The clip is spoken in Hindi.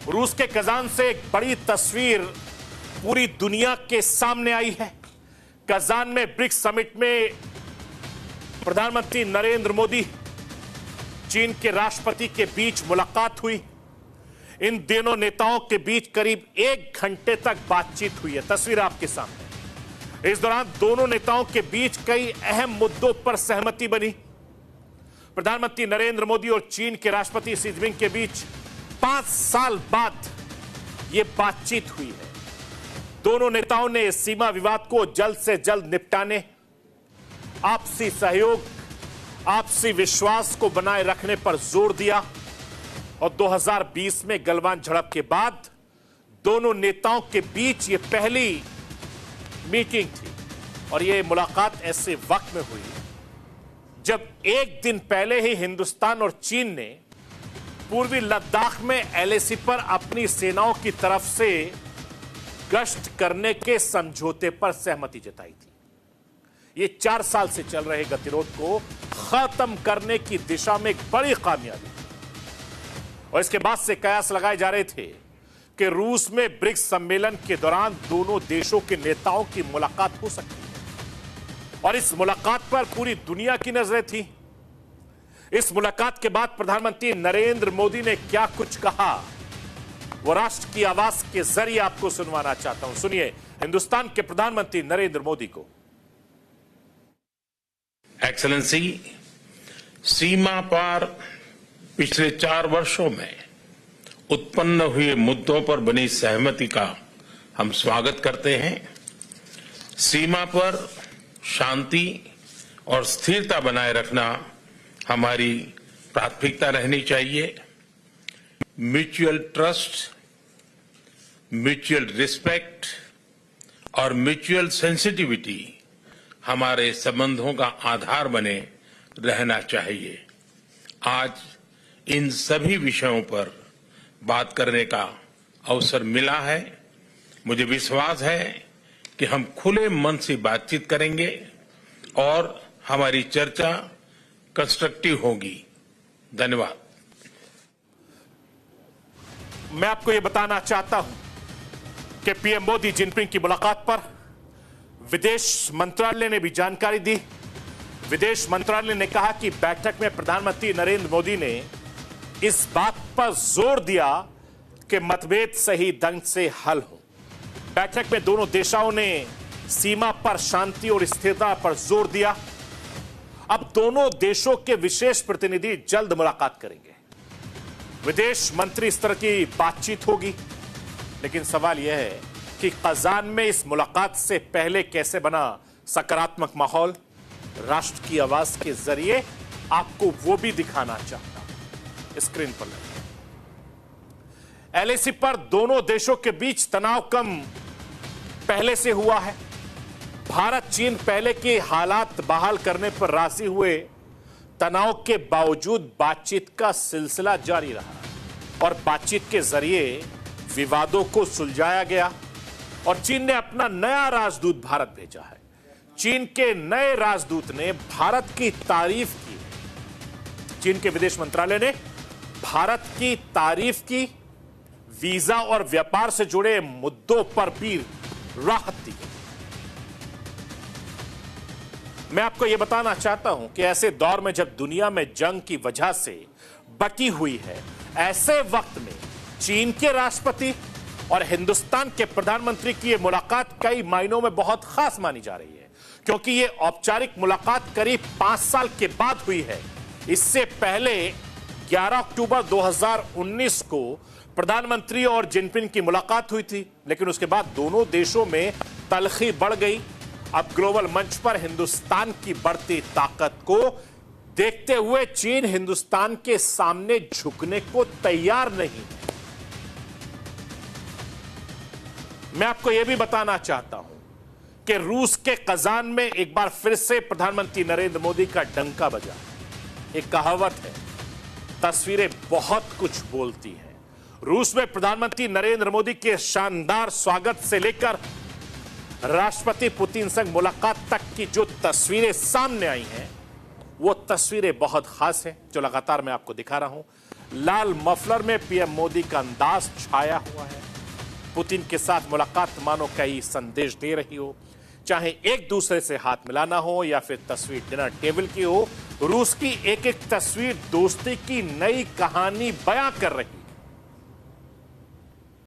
रूस के कजान से एक बड़ी तस्वीर पूरी दुनिया के सामने आई है। कजान में ब्रिक्स समिट में प्रधानमंत्री नरेंद्र मोदी चीन के राष्ट्रपति के बीच मुलाकात हुई। इन दोनों नेताओं के बीच करीब 1 घंटे तक बातचीत हुई है। तस्वीर आपके सामने। इस दौरान दोनों नेताओं के बीच कई अहम मुद्दों पर सहमति बनी। प्रधानमंत्री नरेंद्र मोदी और चीन के राष्ट्रपति शी जिनपिंग के बीच 5 साल बाद यह बातचीत हुई है। दोनों नेताओं ने सीमा विवाद को जल्द से जल्द निपटाने, आपसी सहयोग, आपसी विश्वास को बनाए रखने पर जोर दिया और 2020 में गलवान झड़प के बाद दोनों नेताओं के बीच यह पहली मीटिंग थी और यह मुलाकात ऐसे वक्त में हुई जब एक दिन पहले ही हिंदुस्तान और चीन ने पूर्वी लद्दाख में एलएसी पर अपनी सेनाओं की तरफ से गश्त करने के समझौते पर सहमति जताई थी। यह 4 साल से चल रहे गतिरोध को खत्म करने की दिशा में एक बड़ी कामयाबी और इसके बाद से कयास लगाए जा रहे थे कि रूस में ब्रिक्स सम्मेलन के दौरान दोनों देशों के नेताओं की मुलाकात हो सकती है और इस मुलाकात पर पूरी दुनिया की नजरें थी। इस मुलाकात के बाद प्रधानमंत्री नरेंद्र मोदी ने क्या कुछ कहा, वो राष्ट्र की आवाज के जरिए आपको सुनवाना चाहता हूं। सुनिए हिंदुस्तान के प्रधानमंत्री नरेंद्र मोदी को। एक्सेलेंसी, सीमा पार पिछले 4 वर्षों में उत्पन्न हुए मुद्दों पर बनी सहमति का हम स्वागत करते हैं। सीमा पर शांति और स्थिरता बनाए रखना हमारी प्राथमिकता रहनी चाहिए। म्यूचुअल ट्रस्ट, म्यूचुअल रिस्पेक्ट और म्यूचुअल सेंसिटिविटी हमारे संबंधों का आधार बने रहना चाहिए। आज इन सभी विषयों पर बात करने का अवसर मिला है। मुझे विश्वास है कि हम खुले मन से बातचीत करेंगे और हमारी चर्चा कंस्ट्रक्टिव होगी। धन्यवाद। मैं आपको यह बताना चाहता हूं कि पीएम मोदी जिनपिंग की मुलाकात पर विदेश मंत्रालय ने भी जानकारी दी। विदेश मंत्रालय ने कहा कि बैठक में प्रधानमंत्री नरेंद्र मोदी ने इस बात पर जोर दिया कि मतभेद सही ढंग से हल हो। बैठक में दोनों देशों ने सीमा पर शांति और स्थिरता पर जोर दिया। अब दोनों देशों के विशेष प्रतिनिधि जल्द मुलाकात करेंगे। विदेश मंत्री स्तर की बातचीत होगी, लेकिन सवाल यह है कि कजान में इस मुलाकात से पहले कैसे बना सकारात्मक माहौल। राष्ट्र की आवाज के जरिए आपको वो भी दिखाना चाहता हूं। स्क्रीन पर एलएसी पर दोनों देशों के बीच तनाव कम पहले से हुआ है। भारत चीन पहले के हालात बहाल करने पर राजी हुए। तनाव के बावजूद बातचीत का सिलसिला जारी रहा और बातचीत के जरिए विवादों को सुलझाया गया और चीन ने अपना नया राजदूत भारत भेजा है। चीन के नए राजदूत ने भारत की तारीफ की। चीन के विदेश मंत्रालय ने भारत की तारीफ की। वीजा और व्यापार से जुड़े मुद्दों पर भी राहत दी। मैं आपको यह बताना चाहता हूं कि ऐसे दौर में जब दुनिया में जंग की वजह से बटी हुई है, ऐसे वक्त में चीन के राष्ट्रपति और हिंदुस्तान के प्रधानमंत्री की यह मुलाकात कई मायनों में बहुत खास मानी जा रही है, क्योंकि यह औपचारिक मुलाकात करीब 5 साल के बाद हुई है। इससे पहले 11 अक्टूबर 2019 को प्रधानमंत्री और जिनपिंग की मुलाकात हुई थी, लेकिन उसके बाद दोनों देशों में तलखी बढ़ गई। अब ग्लोबल मंच पर हिंदुस्तान की बढ़ती ताकत को देखते हुए चीन हिंदुस्तान के सामने झुकने को तैयार नहीं है। मैं आपको यह भी बताना चाहता हूं कि रूस के कजान में एक बार फिर से प्रधानमंत्री नरेंद्र मोदी का डंका बजा। एक कहावत है, तस्वीरें बहुत कुछ बोलती हैं। रूस में प्रधानमंत्री नरेंद्र मोदी के शानदार स्वागत से लेकर राष्ट्रपति पुतिन संग मुलाकात तक की जो तस्वीरें सामने आई हैं, वो तस्वीरें बहुत खास हैं, जो लगातार मैं आपको दिखा रहा हूं। लाल मफलर में पीएम मोदी का अंदाज छाया हुआ है। पुतिन के साथ मुलाकात मानो कई संदेश दे रही हो, चाहे एक दूसरे से हाथ मिलाना हो या फिर तस्वीर डिनर टेबल की हो, रूस की एक एक तस्वीर दोस्ती की नई कहानी बयां कर रही है।